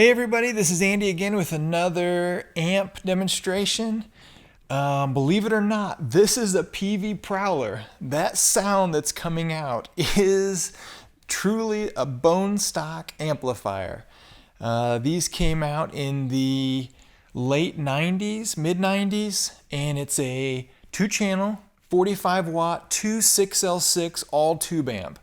Hey everybody, this is Andy again with another amp demonstration. Believe it or not, this is a Peavey Prowler. That sound that's coming out is truly a bone stock amplifier. These came out in the late 90s, mid 90s, and it's a 2-channel, 45 watt, 2.6L6 all tube amp.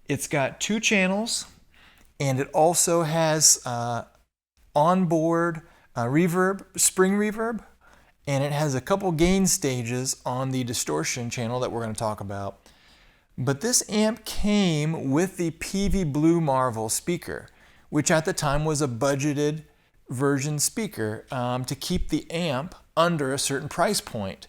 It's got 2 channels. And it also has onboard reverb, spring reverb, and it has a couple gain stages on the distortion channel that we're going to talk about. But this amp came with the Peavey Blue Marvel speaker, which at the time was a budgeted version speaker to keep the amp under a certain price point.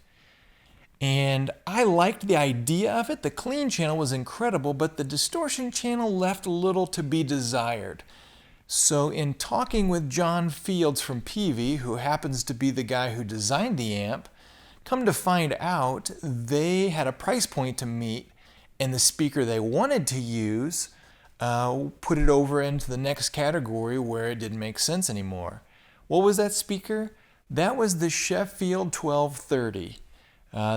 And I liked the idea of it. The clean channel was incredible, but the distortion channel left a little to be desired. So in talking with John Fields from Peavey, who happens to be the guy who designed the amp, come to find out they had a price point to meet, and the speaker they wanted to use put it over into the next category where it didn't make sense anymore. What was that speaker? That was the Sheffield 1230.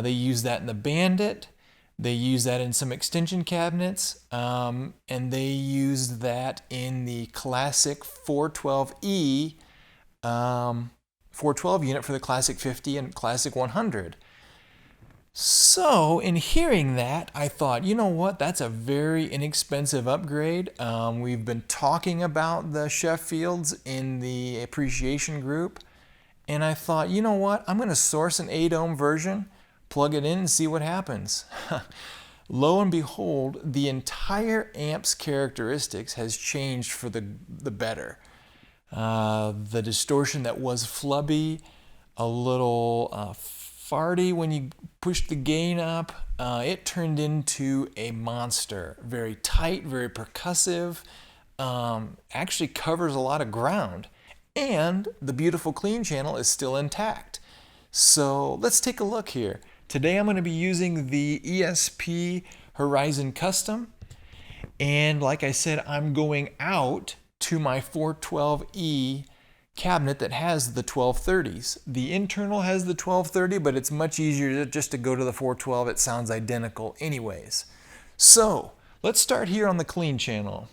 They use that in the Bandit, they use that in some extension cabinets, and they use that in the classic 412E 412 unit for the Classic 50 and Classic 100. So in hearing that, I thought, you know what, that's a very inexpensive upgrade. We've been talking about the Sheffields in the appreciation group, and I thought, you know what, I'm going to source an 8-ohm version, plug it in and see what happens. Lo and behold, the entire amp's characteristics has changed for the better. The distortion that was flubby, a little farty when you pushed the gain up, it turned into a monster. Very tight, very percussive, actually covers a lot of ground. And the beautiful clean channel is still intact. So let's take a look here. Today I'm going to be using the ESP Horizon Custom, and like I said, I'm going out to my 412E cabinet that has the 1230s. The internal has the 1230, but it's much easier just to go to the 412. It sounds identical anyways. So let's start here on the clean channel.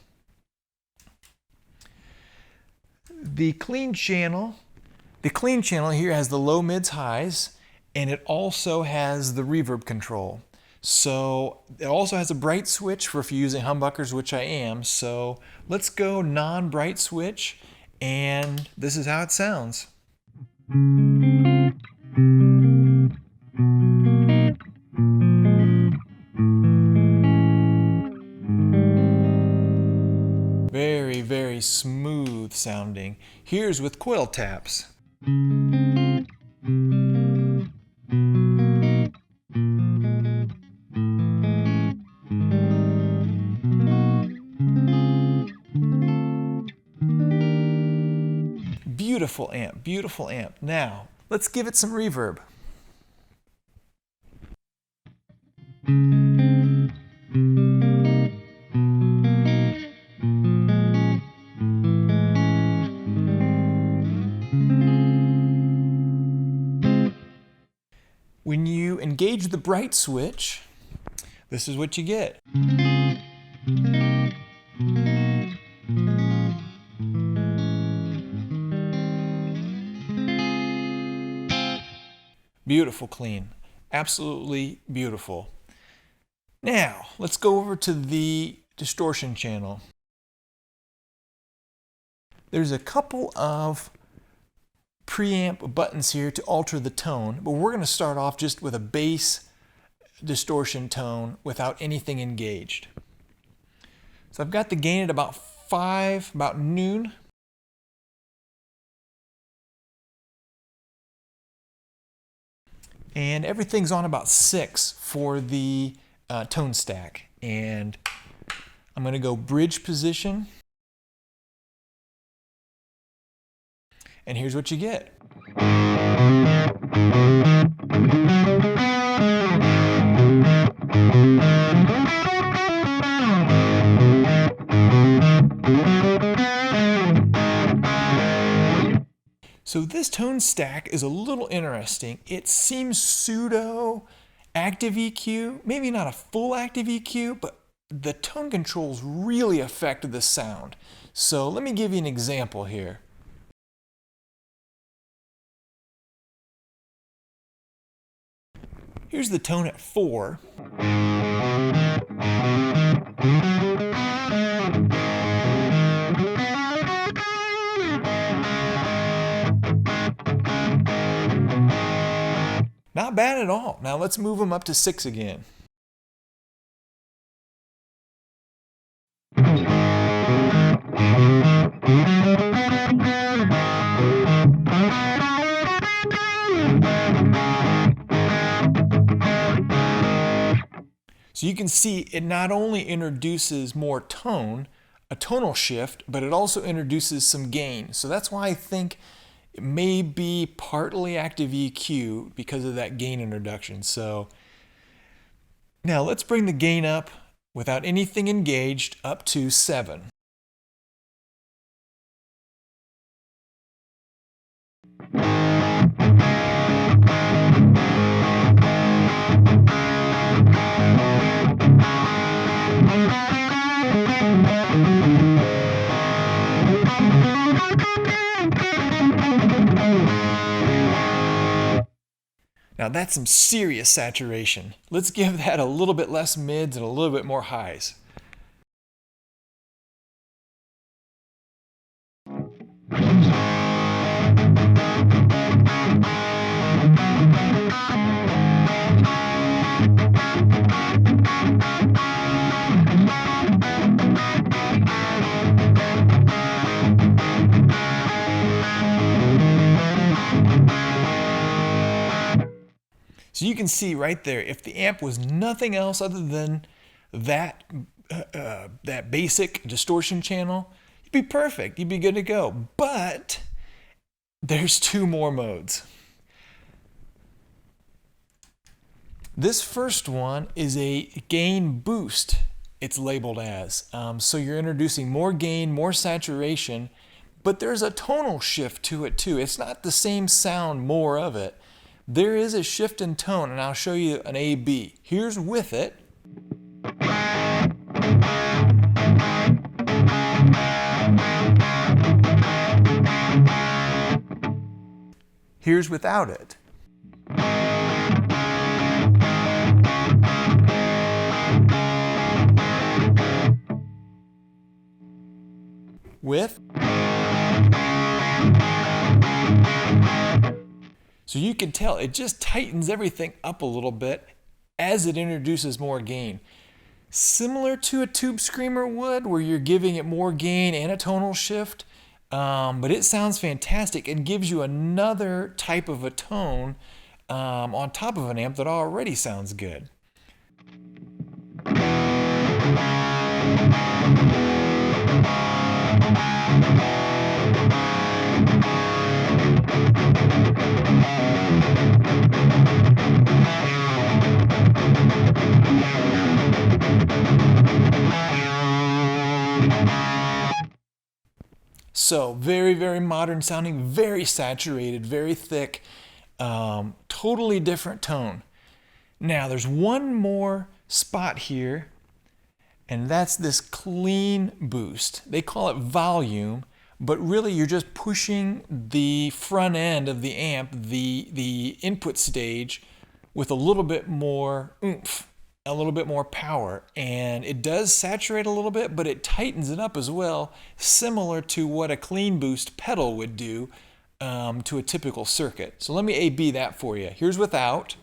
The clean channel here has the low, mids, highs, and it also has the reverb control. So it also has a bright switch for if you're using humbuckers, which I am. So let's go non-bright switch, and this is how it sounds. Very, very smooth sounding. Here's with coil taps. Beautiful amp, beautiful amp. Now, let's give it some reverb. When you engage the bright switch, this is what you get. Beautiful clean, absolutely beautiful. Now, let's go over to the distortion channel. There's a couple of preamp buttons here to alter the tone, but we're going to start off just with a bass distortion tone without anything engaged. So I've got the gain at about 5, about noon. And everything's on about 6 for the tone stack. And I'm going to go bridge position. And here's what you get. this tone stack is a little interesting. It seems pseudo active EQ, maybe not a full active EQ, but the tone controls really affect the sound. So let me give you an example here. Here's the tone at 4. Not bad at all. Now let's move them up to 6 again. So you can see it not only introduces more tone, a tonal shift, but it also introduces some gain. So that's why I think it may be partly active EQ because of that gain introduction. So now let's bring the gain up without anything engaged up to 7. Now that's some serious saturation. Let's give that a little bit less mids and a little bit more highs. So you can see right there, if the amp was nothing else other than that basic distortion channel, you'd be perfect, you'd be good to go. But there's 2 more modes. This first one is a gain boost, it's labeled as. So you're introducing more gain, more saturation, but there's a tonal shift to it too. It's not the same sound, more of it. There is a shift in tone, and I'll show you an A/B. Here's with it. Here's without it. With. So you can tell it just tightens everything up a little bit as it introduces more gain. Similar to a tube screamer would, where you're giving it more gain and a tonal shift, but it sounds fantastic and gives you another type of a tone on top of an amp that already sounds good. So very, very modern sounding, very saturated, very thick, totally different tone. Now there's one more spot here, and that's this clean boost. They call it volume, but really you're just pushing the front end of the amp, the input stage, with a little bit more oomph, a little bit more power, and it does saturate a little bit, but it tightens it up as well, similar to what a clean boost pedal would do to a typical circuit. So let me A/B that for you. Here's without.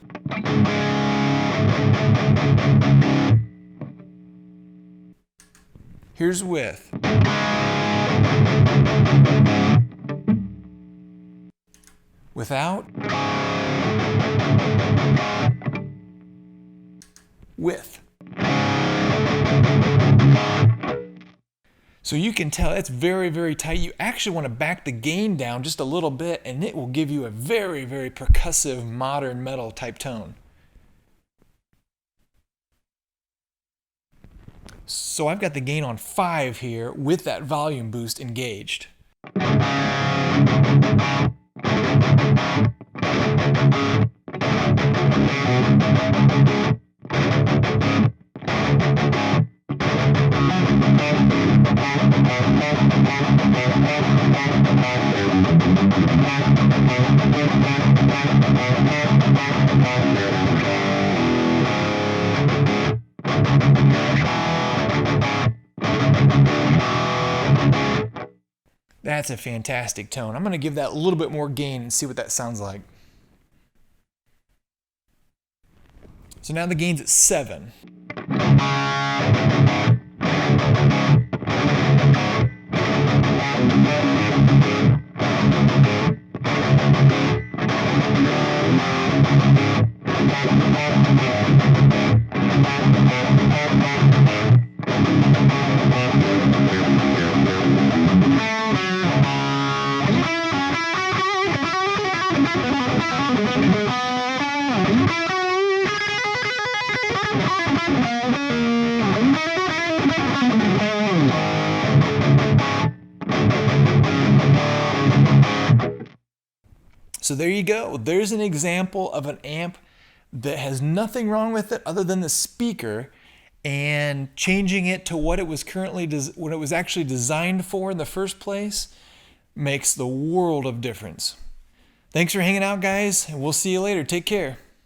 Here's with. Without. With. So you can tell it's very, very tight. You actually want to back the gain down just a little bit, and it will give you a very, very percussive modern metal type tone. So I've got the gain on 5 here with that volume boost engaged. That's a fantastic tone. I'm going to give that a little bit more gain and see what that sounds like. So now the gain's at 7. So there you go. There's an example of an amp that has nothing wrong with it other than the speaker, and changing it to what it was actually designed for in the first place makes the world of difference. Thanks for hanging out, guys, and we'll see you later. Take care.